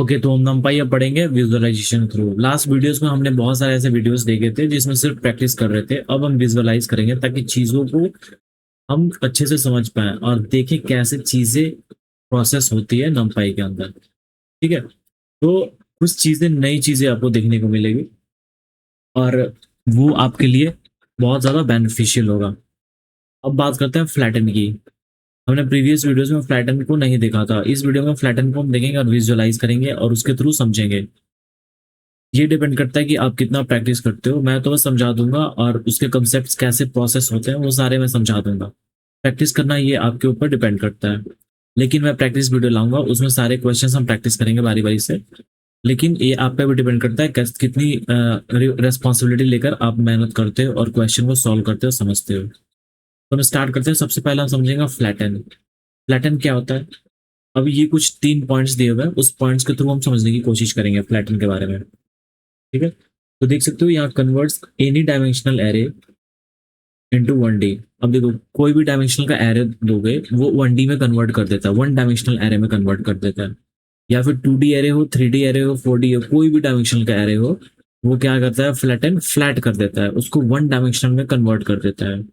Okay, तो हम नंपाई अब पढ़ेंगे विजुअलाइजेशन थ्रू। लास्ट वीडियोस में हमने बहुत सारे ऐसे वीडियोस देखे थे जिसमें सिर्फ प्रैक्टिस कर रहे थे। अब हम विजुअलाइज करेंगे ताकि चीजों को हम अच्छे से समझ पाए और देखें कैसे चीजें प्रोसेस होती है नंपाई के अंदर। ठीक है, तो कुछ चीजें, नई चीजें आपको देखने को मिलेगी और वो आपके लिए बहुत ज्यादा बेनिफिशियल होगा। अब बात करते हैं फ्लैटन की। हमने प्रीवियस वीडियोस में फ्लैटन को नहीं देखा था। इस वीडियो में फ्लैटन को हम देखेंगे और विजुअलाइज करेंगे और उसके थ्रू समझेंगे। ये डिपेंड करता है कि आप कितना प्रैक्टिस करते हो। मैं तो बस समझा दूंगा और उसके कंसेप्ट कैसे प्रोसेस होते हैं वो सारे मैं समझा दूंगा। प्रैक्टिस करना ये आपके ऊपर डिपेंड करता है। लेकिन मैं प्रैक्टिस वीडियो लाऊंगा, उसमें सारे क्वेश्चंस हम प्रैक्टिस करेंगे बारी बारी से। लेकिन ये आप पे भी डिपेंड करता है कितनी रिस्पॉन्सिबिलिटी लेकर आप मेहनत करते हो और क्वेश्चन को सॉल्व करते हो, समझते हो। तो हम स्टार्ट करते हैं। सबसे पहले हम समझेंगे फ्लैटन। फ्लैटन क्या होता है? अब ये कुछ 3 पॉइंट्स दिए हुए हैं, उस पॉइंट्स के थ्रू हम समझने की कोशिश करेंगे फ्लैटन के बारे में। ठीक है, तो देख सकते हो यहाँ converts any dimensional array into 1D। अब देखो, कोई भी डायमेंशनल का एरे दोगे वो 1D में कन्वर्ट कर देता है, वन डायमेंशनल एरे में कन्वर्ट कर देता है। या फिर 2D एरे हो, 3D एरे हो, 4D हो, कोई भी डायमेंशनल का एरे हो, वो क्या करता है? फ्लैटन फ्लैट कर देता है, उसको वन डायमेंशनल में कन्वर्ट कर देता है।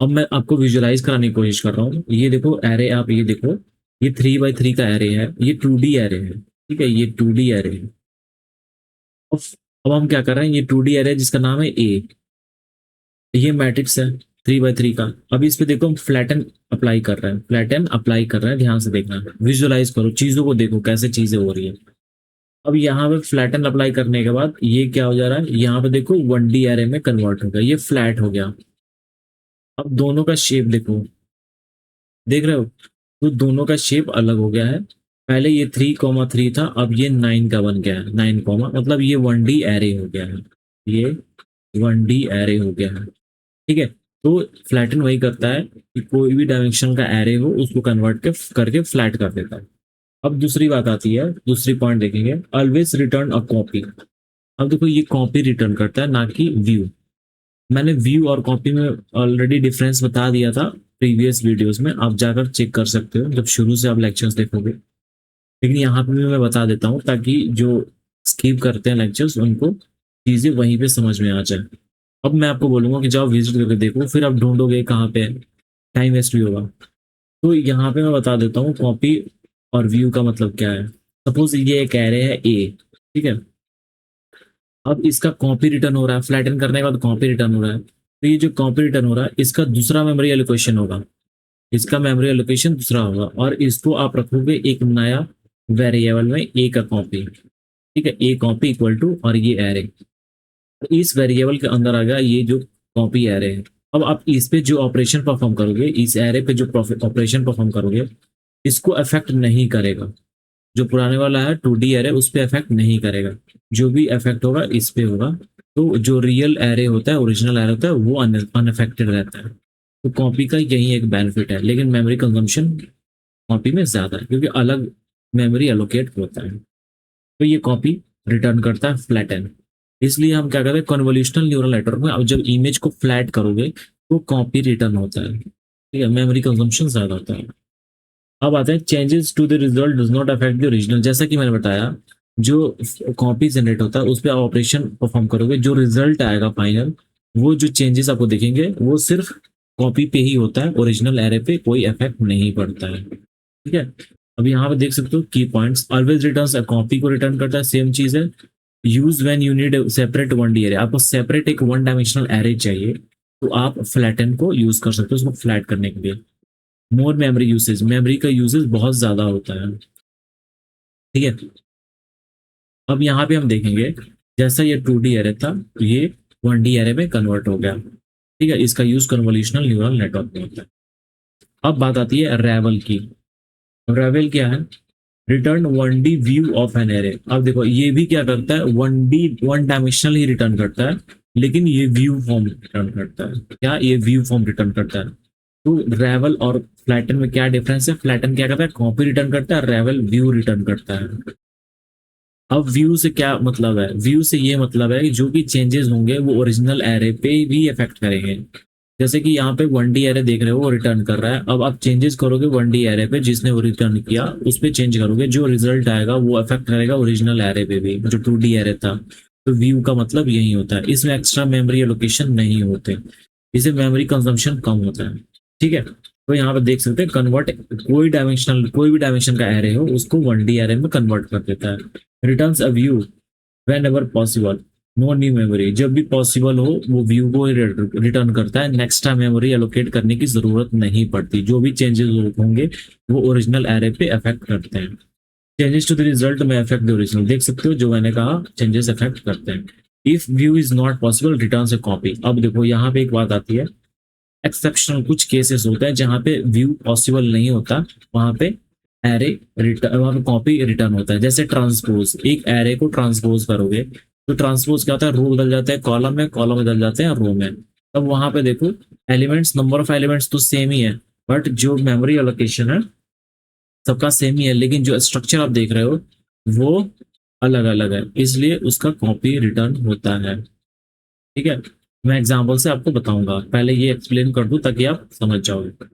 अब मैं आपको विजुअलाइज कराने की कोशिश कर रहा हूँ। ये देखो एरे, आप ये देखो, ये 3x3 का एरे है, ये 2D एरे है। ठीक है, ये 2D एरे है। अब अब हम क्या कर रहे हैं, ये 2D एरे जिसका नाम है ए, ये मैट्रिक्स है 3x3 का। अब इस पे देखो हम फ्लैटन अप्लाई कर रहे हैं, फ्लैटन अप्लाई कर रहे हैं, ध्यान से देखना, विजुअलाइज करो, चीजों को देखो कैसे चीजें हो रही है। अब यहाँ पे फ्लैटन अप्लाई करने के बाद ये क्या हो जा रहा है, यहाँ पे देखो 1D एरे में कन्वर्ट हो गया, ये फ्लैट हो गया। अब दोनों का शेप देखो, देख रहे हो? तो दोनों का शेप अलग हो गया है। पहले ये 3,3 था, अब ये 9 का बन गया है, 9 कॉमा, मतलब ये 1D एरे हो गया है। ये 1D एरे हो गया है। ठीक है, तो फ्लैटन वही करता है कि कोई भी डायमेंशन का एरे हो उसको कन्वर्ट करके फ्लैट कर देता है। अब दूसरी बात आती है, दूसरी पॉइंट देखेंगे, ऑलवेज रिटर्न अ कॉपी। अब देखो ये कॉपी रिटर्न करता है, ना कि व्यू। मैंने व्यू और कॉपी में ऑलरेडी डिफरेंस बता दिया था प्रीवियस वीडियोस में, आप जाकर चेक कर सकते हो जब शुरू से आप लेक्चर्स देखोगे। लेकिन यहाँ पे भी मैं बता देता हूँ ताकि जो स्किप करते हैं लेक्चर्स उनको चीजें वहीं पे समझ में आ जाए। अब मैं आपको बोलूंगा कि जाओ विजिट करके देखो, फिर आप ढूंढोगे कहाँ पे, टाइम वेस्ट भी होगा। तो यहाँ पे मैं बता देता हूँ कॉपी और व्यू का मतलब क्या है। सपोज ये एक एरे है ए, ठीक है। अब इसका कॉपी रिटर्न हो रहा है, फ्लैटन करने के बाद कॉपी रिटर्न हो रहा है, तो ये जो कॉपी रिटर्न हो रहा है इसका दूसरा मेमोरी एलोकेशन होगा, इसका मेमोरी एलोकेशन दूसरा होगा, और इसको आप रखोगे एक नया वेरिएबल में ए का कॉपी। ठीक है, ए कॉपी इक्वल टू, और ये एरे, तो इस वेरिएबल के अंदर आ गया ये जो कॉपी एरे है। अब आप इस पे जो ऑपरेशन परफॉर्म करोगे, इस एरे पे जो ऑपरेशन परफॉर्म करोगे, इसको अफेक्ट नहीं करेगा। जो पुराने वाला है 2D एरे उस पे अफेक्ट नहीं करेगा, जो भी अफेक्ट होगा इस पे होगा। तो जो रियल एरे होता है, ओरिजिनल एरे होता है, वो अनअफेक्टेड रहता है। तो कॉपी का यही एक बेनिफिट है, लेकिन मेमोरी कंजम्पशन कॉपी में ज्यादा है क्योंकि अलग मेमोरी एलोकेट होता है। तो ये कॉपी रिटर्न करता है फ्लैटन। इसलिए हम क्या करते हैं, कन्वोल्यूशनल न्यूरल नेटवर्क में अब जब इमेज को फ्लैट करोगे तो कॉपी रिटर्न होता है। ठीक है, मेमोरी कंजम्पशन ज्यादा होता है। अब आते हैं changes to the result does not affect the original. जैसा कि मैंने बताया, जो कॉपी जनरेट होता है उस पर ऑपरेशन परफॉर्म करोगे, जो रिजल्ट आएगा फाइनल, वो जो चेंजेस आपको दिखेंगे वो सिर्फ कॉपी पे ही होता है, ओरिजिनल एरे पे कोई इफेक्ट नहीं पड़ता है। ठीक है, अब यहाँ पे देख सकते हो की पॉइंट्स, ऑलवेज रिटर्न कॉपी को रिटर्न करता है, सेम चीज है। Use when you need separate 1D array, आपको सेपरेट एक वन डायमेंशनल एरे चाहिए तो आप फ्लैटन को यूज कर सकते हो उसको फ्लैट करने के लिए। मोर मेमोरी यूसेज, मेमोरी का यूसेज बहुत ज्यादा होता है। ठीक है, अब यहाँ पे हम देखेंगे, जैसा ये 2D एरे था तो ये 1D एरे में कन्वर्ट हो गया। ठीक है, इसका यूज कन्वोल्यूशनल न्यूरल नेटवर्क में होता है। अब बात आती है रेवल की। रेवल क्या है? Return 1D view of an array. अब देखो ये भी क्या करता है, 1D वन डायमेंशनल ही रिटर्न करता है, लेकिन ये व्यू फॉर्म रिटर्न करता है। क्या ये व्यू फॉर्म रिटर्न करता है? तो रेवल और फ्लैटन में क्या डिफरेंस है? फ्लैटन क्या करता है, कॉपी रिटर्न करता है, रेवल व्यू रिटर्न करता है। अब व्यू से क्या मतलब है? व्यू से ये मतलब है कि जो भी चेंजेस होंगे वो ओरिजिनल एरे पे भी इफेक्ट करेंगे। जैसे कि यहाँ पे 1D एरे देख रहे हो वो रिटर्न कर रहा है। अब आप चेंजेस करोगे 1D एरे पे जिसने वो रिटर्न किया उस पे चेंज करोगे, जो रिजल्ट आएगा वो अफेक्ट करेगा ओरिजिनल एरे पे भी, जो 2D एरे था। तो व्यू का मतलब यही होता है, इसमें एक्स्ट्रा मेमोरी एलोकेशन नहीं होते, इसे मेमोरी कंजम्पशन कम होता है। ठीक है, तो यहाँ पे देख सकते हैं कन्वर्ट, कोई भी डायमेंशन का एरे हो उसको 1D एरे में कन्वर्ट कर देता है। Returns a view whenever possible, no new memory, जब भी पॉसिबल हो वो व्यू को रिटर्न करता है, नेक्स्ट टाइम मेमोरी एलोकेट करने की जरूरत नहीं पड़ती, जो भी चेंजेस होंगे वो ओरिजिनल एरे पे अफेक्ट करते हैं। चेंजेस टू द रिजल्ट में अफेक्ट द ओरिजिनल, देख सकते हो जो मैंने कहा चेंजेस अफेक्ट करते हैं। If view is not possible return A copy. अब देखो यहाँ पे एक बात आती है, एक्सेप्शनल कुछ केसेस होते हैं जहाँ पे व्यू पॉसिबल नहीं होता, वहां पे एरे रिटर्न, वहां पे कॉपी रिटर्न होता है। जैसे ट्रांसपोज, एक एरे को ट्रांसपोज करोगे तो ट्रांसपोज क्या होता है, रो बदल जाते हैं कॉलम में, कॉलम बदल जाते हैं रो में। तब वहां पे देखो एलिमेंट्स, नंबर ऑफ एलिमेंट्स तो सेम ही है, बट जो मेमोरी एलोकेशन है सबका सेम ही है, लेकिन जो स्ट्रक्चर आप देख रहे हो वो अलग अलग है, इसलिए उसका कॉपी रिटर्न होता है। ठीक है, मैं एग्जांपल से आपको बताऊंगा, पहले ये एक्सप्लेन कर दूं ताकि आप समझ जाओगे।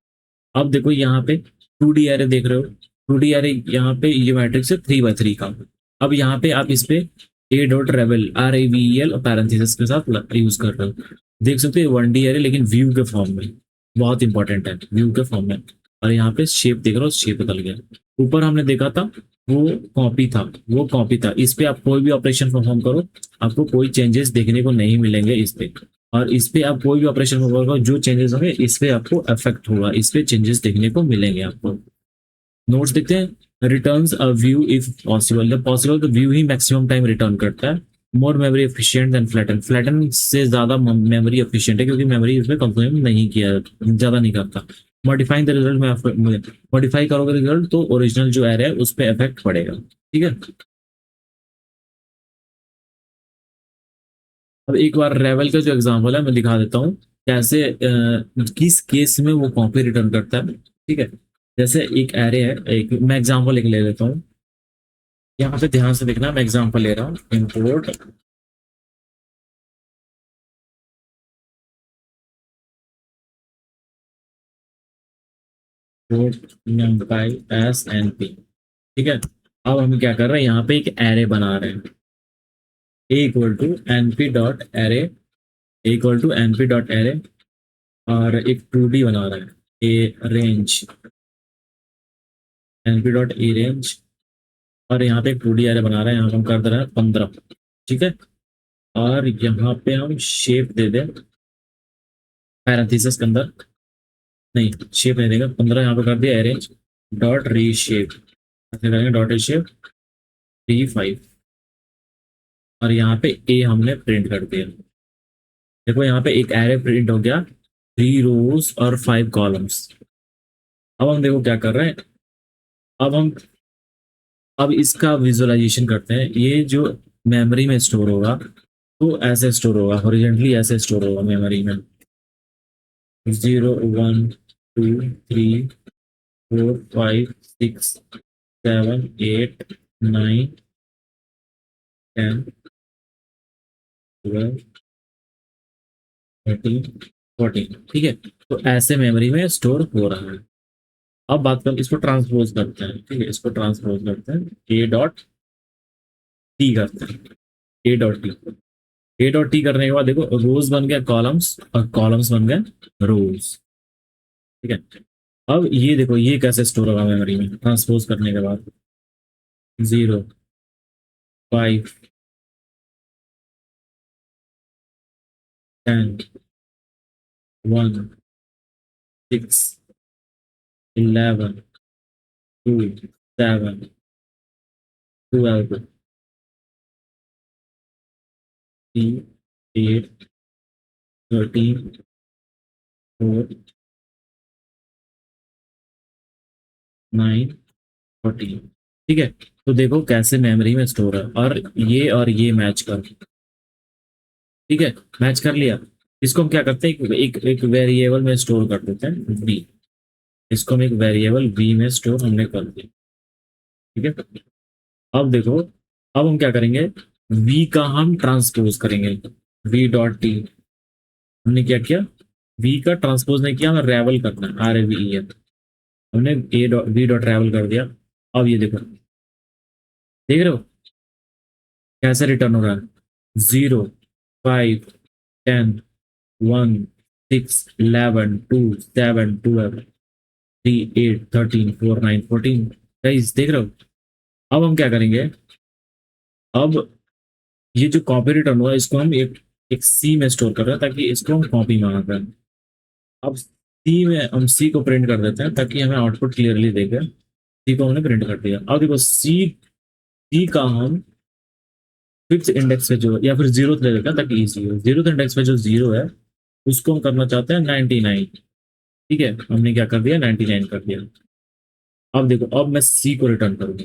अब देखो यहाँ पे 2D एरे देख रहे हो, 2D एरे यहाँ पे ये मैट्रिक्स है 3 by 3 का। अब यहाँ पे आप इस पे ए डॉट रेवल RAVEL पैरेंथेसिस के साथ यूज कर रहे हो, देख सकते हो 1D एरे लेकिन व्यू के फॉर्म में, बहुत इंपॉर्टेंट है व्यू के फॉर्म में। और यहाँ पे शेप देख रहे हो, शेप बदल गया। ऊपर हमने देखा था वो कॉपी था, वो कॉपी था, इस पे आप कोई भी ऑपरेशन परफॉर्म करो आपको कोई चेंजेस देखने को नहीं मिलेंगे इस पे। और इस पे आप कोई भी ऑपरेशन परफॉर्म करो जो चेंजेस होंगे इस पे आपको अफेक्ट होगा, इस पे चेंजेस देखने को मिलेंगे आपको। नोट्स देखते हैं, returns a view if possible, जब पॉसिबल तो व्यू ही मैक्सिमम टाइम रिटर्न करता है। मोर memory efficient then flatten, flatten से ज्यादा मेमोरी एफिशिएंट है क्योंकि मेमोरी इसमें कंज्यूम नहीं किया, ज्यादा नहीं करता। मॉडिफाइंग द रिजल्ट में मॉडिफाई करोगे रिजल्ट तो ओरिजिनल जो एरे है उस पर इफेक्ट पड़ेगा। ठीक है, अब एक बार रेवल का जो एग्जांपल है मैं दिखा देता हूँ कैसे किस केस में वो कॉपी रिटर्न करता है। ठीक है, जैसे एक एरे है, एक मैं एग्जांपल एक ले लेता हूँ, यहाँ पे ध्यान से देखना, मैं एग्जांपल ले रहा हूँ, import numpy as n p. ठीक है, अब हम क्या कर रहे हैं, यहाँ पे एक एरे बना रहे हैं, a equal to N P dot array, equal to N P dot array, और एक 2D बना रहे हैं, a range, N P dot a range, और यहाँ पे एक 2D एरे बना रहे हैं, यहाँ पे हम कर दे रहे हैं 15। ठीक है, और यहाँ पे हम शेप दे दें पैरेंथेसिस के अंदर, नहीं शेप नहीं देगा, 15 यहाँ पे कर दिया अरेंज डॉट री शेप, ऐसे करेंगे डॉट री शेप 3 5, और यहाँ पे ए हमने प्रिंट कर दिया। देखो यहाँ पे एक एरे प्रिंट हो गया, 3 रोज और 5 कॉलम्स। अब हम देखो क्या कर रहे हैं, अब हम अब इसका विजुअलाइजेशन करते हैं, ये जो मेमोरी में स्टोर होगा तो ऐसे स्टोर होगा, हॉरिजॉन्टली ऐसे स्टोर होगा मेमोरी में, 0 1 2 3 4 5 6 7 8 9 10 11 13 14। ठीक है, तो ऐसे मेमोरी में स्टोर हो रहा है। अब बात कर, इसको ट्रांसपोज करते हैं। ठीक है, इसको ट्रांसपोज करते हैं, ए डॉट टी करते हैं, ए डॉट टी, ए डॉट टी करने के बाद देखो रोज बन गया कॉलम्स और कॉलम्स बन गए रोज। ठीक है, अब ये देखो ये कैसे स्टोर होगा मेमोरी में ट्रांसपोज करने के बाद, 0 5 10 1 6 11 2 7 12 3 8 13 14 9 14। ठीक है, तो देखो कैसे मेमोरी में स्टोर है, और ये मैच कर, ठीक है मैच कर लिया। इसको हम क्या करते हैं, एक वेरिएबल में स्टोर कर देते हैं बी, इसको हम एक वेरिएबल बी में स्टोर हमने कर दिया। ठीक है, अब देखो अब हम क्या करेंगे, वी का हम ट्रांसपोज करेंगे, वी डॉट टी, हमने क्या किया वी का ट्रांसपोज नहीं किया, हमें रेवल करना है, RAVE है। हमने ए डॉट वी डॉट रेवल कर दिया। अब ये देखो, देख रहे हो कैसे रिटर्न हो रहा है? 0, 5, 10, 1, 6, 11, 2, 7, 12, 3, 8, 13, 4, 9, 14। गाइस देख रहे हो? अब हम क्या करेंगे? अब ये जो कॉपी रिटर्न हुआ इसको हम एक एक सी में स्टोर कर रहे हैं ताकि इसको हम कॉपी में आ करें। अब सी में हम सी को प्रिंट कर देते हैं ताकि हमें आउटपुट क्लियरली देखे। सी को हमने प्रिंट कर दिया। अब देखो सी सी का हम फिफ्थ इंडेक्स पे जो या फिर जीरो ले लेते हैं ताकि इजी हो। जीरो इंडेक्स पे जो जीरो है उसको हम करना चाहते हैं 99। ठीक है, हमने क्या कर दिया? 99 कर दिया। अब देखो, अब मैं सी को रिटर्न करूंगा।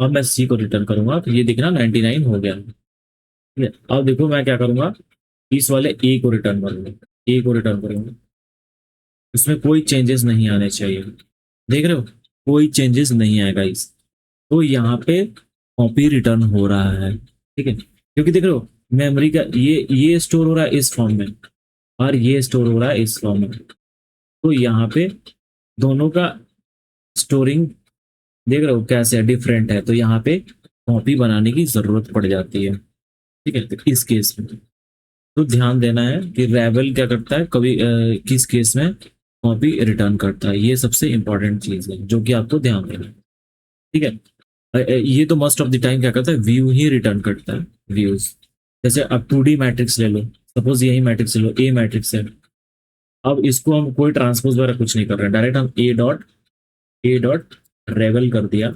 अब मैं सी को रिटर्न करूंगा तो ये दिखना 99 हो गया। ठीक है, अब देखो मैं क्या करूंगा, इस वाले ए को रिटर्न करूंगा। ए को रिटर्न करूंगा, इसमें कोई चेंजेस नहीं आने चाहिए। देख रहे हो? कोई चेंजेस नहीं आएगा इस। तो यहाँ पे कॉपी रिटर्न हो रहा है। ठीक है, क्योंकि देख रहे हो मेमोरी का ये स्टोर हो रहा है इस फॉर्म में और ये स्टोर हो रहा है इस फॉर्म में। तो यहाँ पे दोनों का स्टोरिंग देख रहे हो कैसे डिफरेंट है, तो यहाँ पे कॉपी बनाने की जरूरत पड़ जाती है। ठीक है, तो इस केस में तो ध्यान देना है कि रेबल क्या करता है, कभी किस केस में कॉपी रिटर्न करता है। ये सबसे इंपॉर्टेंट चीज है जो कि आपको ध्यान देना है। ठीक है, ये तो मोस्ट ऑफ द टाइम क्या करता है, व्यू ही रिटर्न करता है, व्यूज। जैसे अब 2D मैट्रिक्स ले लो, सपोज यही मैट्रिक्स ले लो, ए मैट्रिक्स है। अब इसको हम कोई ट्रांसपोज वगैरह कुछ नहीं कर रहे हैं, डायरेक्ट हम ए डॉट रेवल कर दिया।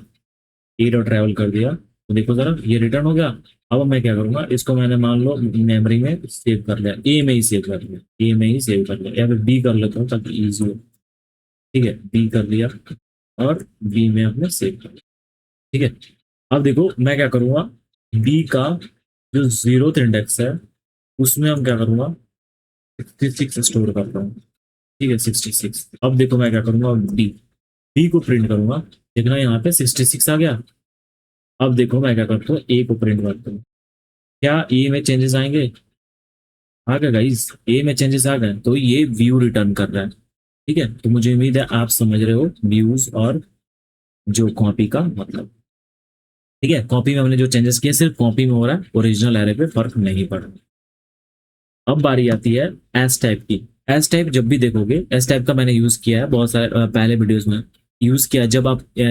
ए डॉट ट्रैवल कर दिया तो देखो जरा ये रिटर्न हो गया। अब मैं क्या करूंगा, इसको मैंने मान लो मेमोरी में सेव कर लिया, ए में ही सेव कर लिया, ए में ही सेव कर लिया, या फिर बी कर लेता हूँ ताकि इजी हो। ठीक है, बी कर लिया और बी में अपने सेव कर लिया। ठीक है, अब देखो मैं क्या करूंगा, बी का जो जीरो इंडेक्स है उसमें हम क्या करूंगा, 66 स्टोर करता हूँ। ठीक है, 66। अब देखो मैं क्या करूंगा, बी बी को प्रिंट करूंगा। देखना यहाँ पे 66 आ गया। अब देखो मैं क्या करता हूँ, ए को प्रिंट करता हूँ। क्या ए में चेंजेस आएंगे? आ गए गाइस, ए में चेंजेस आ गए तो ये व्यू रिटर्न कर रहा है। ठीक है, तो मुझे उम्मीद है आप समझ रहे हो व्यूज और जो कॉपी का मतलब। ठीक है, कॉपी में हमने जो चेंजेस किए सिर्फ कॉपी में हो रहा है, ओरिजिनल एरे पे फर्क नहीं पड़ रहा। अब बारी आती है एस टाइप की। एस टाइप जब भी देखोगे, एस टाइप का मैंने यूज किया है बहुत सारे पहले वीडियोस में यूज किया है।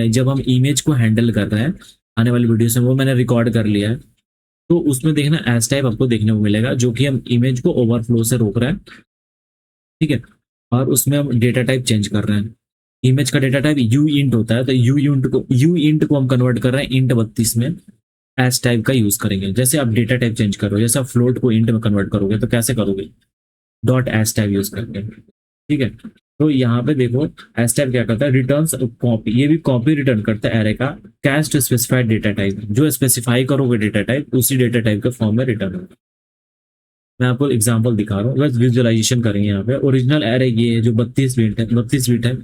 जब हम इमेज को हैंडल कर रहे हैं, आने वाली वीडियोस में वो मैंने रिकॉर्ड कर लिया है। तो उसमें देखना एस टाइप आपको देखने को मिलेगा जो कि हम इमेज को ओवरफ्लो से रोक रहे हैं। ठीक है, और उसमें हम डेटा टाइप चेंज कर रहे हैं। इमेज का डेटा टाइप यू इंट होता है, तो यू इंट को हम कन्वर्ट कर रहे हैं इंट 32 में। एस टाइप का यूज करेंगे। जैसे आप डेटा टाइप चेंज करो, जैसे आप फ्लोट को इंट में कन्वर्ट करोगे तो कैसे करोगे? डॉट एस टाइप यूज करके। ठीक है, तो यहाँ पे देखो एस टाइप क्या करता है, रिटर्न्स कॉपी, ये भी कॉपी रिटर्न करता है एरे का कैस्ट स्पेसिफाइड डेटा टाइप। जो स्पेसिफाई करोगे डेटा टाइप उसी डेटा टाइप के फॉर्म में रिटर्न होगा। मैं आपको एग्जांपल दिखा रहा हूँ, बस विजुअलाइजेशन करेंगे। यहाँ पे ओरिजिनल एरे ये है जो 32 बिट है, 32 बिट है।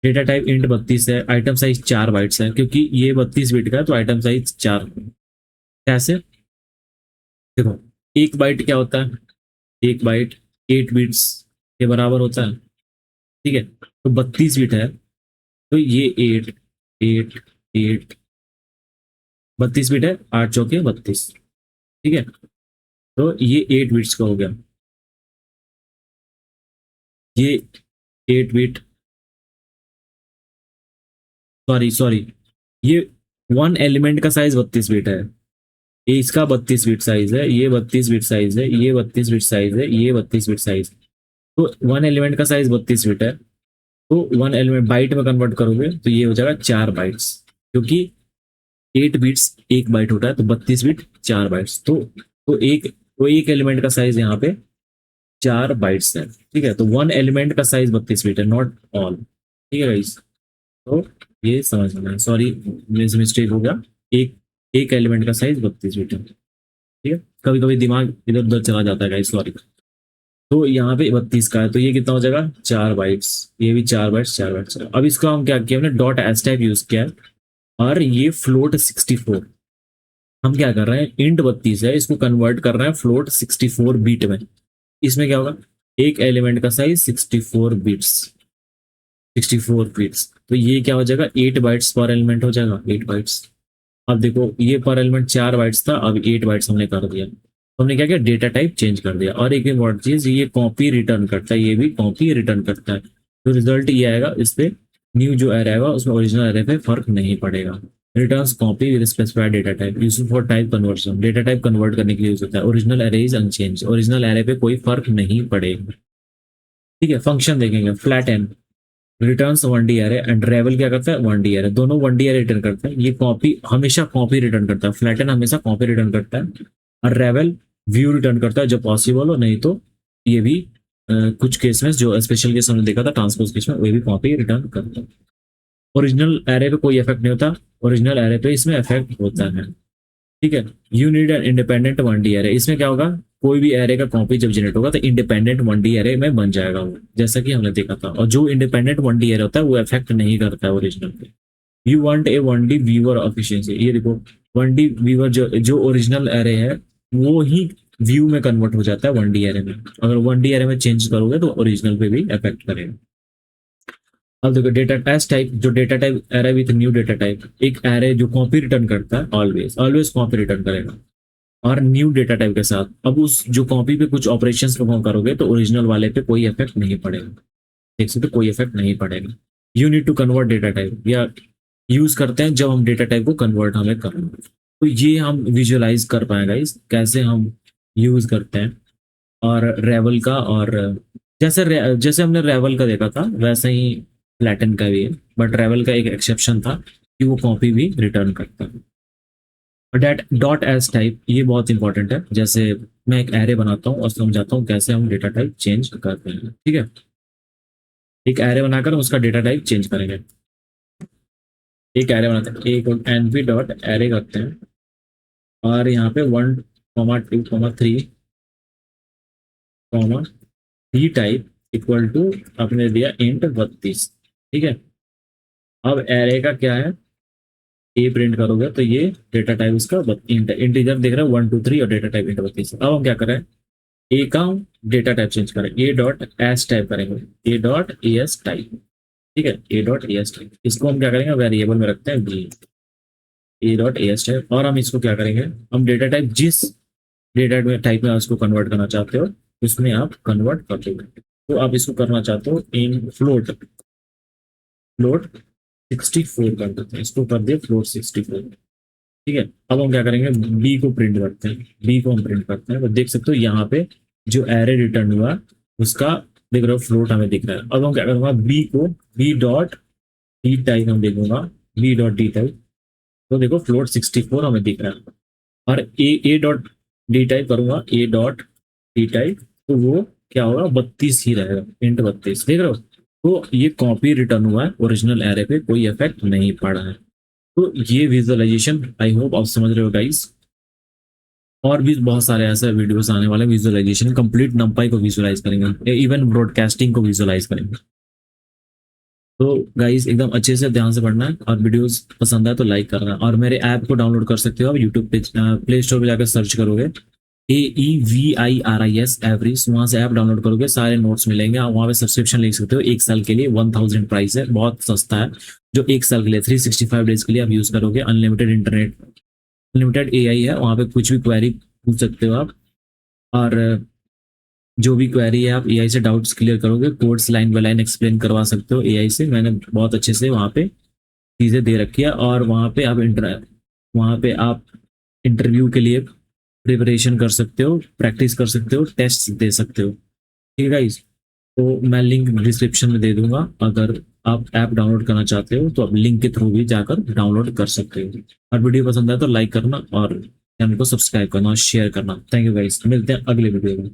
डेटा टाइप इंट 32 है, आइटम साइज 4 बाइट्स है, क्योंकि ये 32 बिट का है तो आइटम साइज 4। कैसे? देखो, एक बाइट क्या होता है, एक बाइट 8 बिट्स के बराबर होता है। ठीक है, तो 32 बिट है तो ये 8, 8, 8, 32 बिट है, 8 चौके 32। ठीक है, तो ये 8 बिट्स का हो गया। ये 8 बिट, सॉरी सॉरी, ये वन एलिमेंट का साइज 32 बिट है। ये इसका 32 बिट साइज है, ये 32 बिट साइज है, ये 32 बिट साइज है, ये 32 बिट साइज। तो वन एलिमेंट का साइज 32 बिट है, तो वन एलिमेंट बाइट में कन्वर्ट करोगे तो ये हो जाएगा 4 बाइट्स, क्योंकि 8 बिट्स एक बाइट होता है, तो 32 बिट 4 बाइट्स। तो एक एलिमेंट का साइज यहाँ पे 4 बाइट्स है। ठीक है, तो वन एलिमेंट का साइज 32 बिट है, नॉट ऑल। ठीक है गाइस, तो ये समझना है, सॉरी मिस्टेक हो गया। एक एक एलिमेंट का साइज 32 बिट है। ठीक है, कभी कभी दिमाग इधर उधर चला जाता है गाइस, सॉरी। तो यहाँ पे 32 का है तो ये कितना हो जाएगा, 4 बाइट्स। ये भी 4 बाइट्स, 4 बाइट्स। अब इसको हम क्या किया, हमने डॉट एस टाइप यूज किया है। और ये फ्लोट 64, हम क्या कर रहे हैं, इंट 32 है, इसको कन्वर्ट कर रहे हैं फ्लोट 64 बिट में। इसमें क्या होगा, एक एलिमेंट का साइज 64 बिट्स, 64 बिट्स। तो ये क्या हो जाएगा, 8 बाइट्स पर एलिमेंट हो जाएगा, 8 बाइट्स। अब देखो ये पर एलिमेंट 4 बाइट्स था, अब 8 बाइट्स हमने कर दिया। तो हमने क्या किया, डेटा टाइप चेंज कर दिया। और एक इम्पोर्टेंट चीज, ये कॉपी रिटर्न करता है, ये भी कॉपी रिटर्न करता है। तो रिजल्ट ये आएगा, इस पे न्यू जो एरे आएगा उसमें ओरिजिनल एरे पे फर्क नहीं पड़ेगा। Returns copy with specified data type, useful for type conversion, data type convert करने के लिए यूज होता है। Original array is unchange, original array पे कोई फर्क नहीं पड़ेगा। ठीक है, फंक्शन देखेंगे, flatten returns one D array and ravel क्या करता है, वन डी एरे, दोनों वन डी एरे रिटर्न करते हैं। ये कॉपी हमेशा कॉपी रिटर्न करता है, फ्लैट एन हमेशा कॉपी रिटर्न करता है, और रेवल व्यू रिटर्न करता है जब पॉसिबल हो, नहीं तो ये भी कुछ केस में, जो स्पेशल केस हमने देखा था ट्रांसपोज केस में, वो भी कॉपी रिटर्न करता है। ओरिजिनल एरे पे कोई इफेक्ट नहीं होता, ओरिजिनल एरे पे इसमें इफेक्ट होता है। ठीक है, you need an independent one D array, इसमें क्या होगा, कोई भी एरे का कॉपी जब जनरेट होगा तो इंडिपेंडेंट वन डी एरे में बन जाएगा वो, जैसा कि हमने देखा था। और जो इंडिपेंडेंट वन डी एरे होता है वो इफेक्ट नहीं करता है ओरिजिनल पे। You want a one D viewer efficiency, ये देखो वन डी व्यूअर जो जो ओरिजिनल एरे है वो ही व्यू में कन्वर्ट हो जाता है वन डी एरे में। अगर वन डी एरे में चेंज करोगे तो ओरिजिनल पे भी इफेक्ट करेगा। अब देखो डेटा टेस्ट टाइप, जो data type array with new data type, एक एरे जो कॉपी रिटर्न करता है, ऑलवेज ऑलवेज कॉपी रिटर्न करेगा, और न्यू डेटा टाइप के साथ। अब उस जो कॉपी पे कुछ ऑपरेशंस परफॉर्म करोगे तो ओरिजिनल वाले पे कोई इफेक्ट नहीं पड़ेगा, देख सकते, कोई इफेक्ट नहीं पड़ेगा। You need to convert data type, या यूज करते हैं जब हम डेटा टाइप को कन्वर्ट हमें करना, तो ये हम विजुअलाइज कर पाएगा इस कैसे हम यूज करते हैं। और रेवल का, और जैसे हमने रेवल का देखा था वैसे ही फ्लैटन का भी है, बट रेवल का एक एक्सेप्शन था कि वो कॉपी भी रिटर्न करता है। डेट डॉट एस टाइप, ये बहुत इंपॉर्टेंट है। जैसे मैं एक एरे बनाता हूँ और समझाता हूँ कैसे हम डेटा टाइप चेंज करते हैं। ठीक है, एक एरे बनाकर उसका डेटा टाइप चेंज करेंगे। एक एरे बनाते हैं, एक एनपी डॉट एरे करते हैं, और यहाँ पे 1, 2, 3 comma d type equal to आपने दिया इंट 32। ठीक है, अब एरे का क्या है, ए प्रिंट करोगे तो ये डेटा टाइप इसका इंटीजर दिख रहा है 1, 2, 3, और डेटा टाइप इंट 32। अब हम क्या करें, ए का डेटा टाइप चेंज करें, ए डॉट एस टाइप करेंगे, a dot a s type. ठीक है, a dot a s type, इसको हम क्या करेंगे, वेरिएबल में रखते हैं b, a dot a s type. और हम इसको क्या करेंगे, हम डेटा टाइप जिस डेटा टाइप में उसको कन्वर्ट करना चाहते हो उसमें आप कन्वर्ट कर दोगे। तो आप इसको करना चाहते हो इन फ्लोट, फ्लोट 64 कर देते हैं, इसको कर दिए फ्लोट 64। ठीक है, अब हम क्या करेंगे, बी को प्रिंट करते हैं, बी को हम प्रिंट करते हैं। तो देख सकते हो यहाँ पे जो एरे रिटर्न हुआ उसका देख रहे हो फ्लोट हमें दिख रहा है। अब हम क्या करूँगा, बी को बी डॉट डी टाइप हम देखूंगा, बी डॉट डी टाइप, तो देखो फ्लोट 64 हमें दिख रहा है। और ए डॉट डी टाइप करूंगा, ए डॉट डी टाइप, तो वो क्या होगा, 32 ही रहेगा, इंट 32, देख रहे हो। तो ये कॉपी रिटर्न हुआ है, ओरिजिनल एरे पे कोई इफेक्ट नहीं पड़ा है। तो ये विजुअलाइजेशन आई होप आप समझ रहे हो गाइस। और भी बहुत सारे ऐसे वीडियोस आने वाले, विजुअलाइजेशन कंप्लीट नंपाई को विजुअलाइज करेंगे, इवन ब्रॉडकास्टिंग को विजुअलाइज करेंगे। तो गाइस एकदम अच्छे से ध्यान से पढ़ना है, और वीडियोस पसंद आए तो लाइक करना है। और मेरे ऐप को डाउनलोड कर सकते हो आप यूट्यूब पे, प्ले स्टोर पे जाकर सर्च करोगे AEVIRIS एवरीज, वहाँ से ऐप डाउनलोड करोगे सारे नोट्स मिलेंगे। आप वहाँ पे सब्सक्रिप्शन ले सकते हो, 1 साल के लिए 1000 प्राइस है, बहुत सस्ता है। जो 1 साल के लिए 365 डेज के लिए आप यूज़ करोगे, अनलिमिटेड इंटरनेट, अनलिमिटेड AI है, वहाँ पे कुछ भी क्वेरी पूछ सकते हो आप। और जो भी क्वेरी है आप AI से डाउट्स क्लियर करोगे, codes line by line explain करवा सकते हो AI से। मैंने बहुत अच्छे से वहाँ पे चीज़ें दे रखी है, और वहाँ पे आप इंटरव्यू के लिए प्रिपरेशन कर सकते हो, प्रैक्टिस कर सकते हो, टेस्ट दे सकते हो। ठीक है गाइस, तो मैं लिंक डिस्क्रिप्शन में दे दूंगा, अगर आप ऐप डाउनलोड करना चाहते हो तो आप लिंक के थ्रू भी जाकर डाउनलोड कर सकते हो। और वीडियो पसंद आए तो लाइक करना, और चैनल को सब्सक्राइब करना और शेयर करना। थैंक यू गाइस, मिलते हैं अगले वीडियो में।